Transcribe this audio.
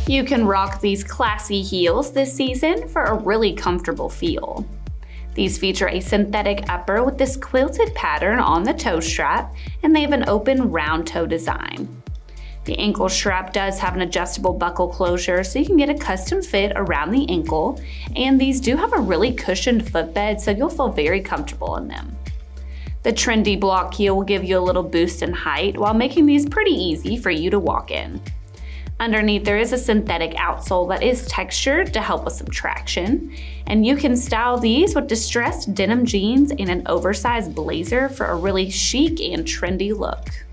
You can rock these classy heels this season for a really comfortable feel. These feature a synthetic upper with this quilted pattern on the toe strap, and they have an open round toe design. The ankle strap does have an adjustable buckle closure, so you can get a custom fit around the ankle, and these do have a really cushioned footbed, so you'll feel very comfortable in them. The Trendy block heel will give you a little boost in height while making these pretty easy for you to walk in. Underneath there is a synthetic outsole that is textured to help with some traction, and you can style these with distressed denim jeans and an oversized blazer for a really chic and trendy look.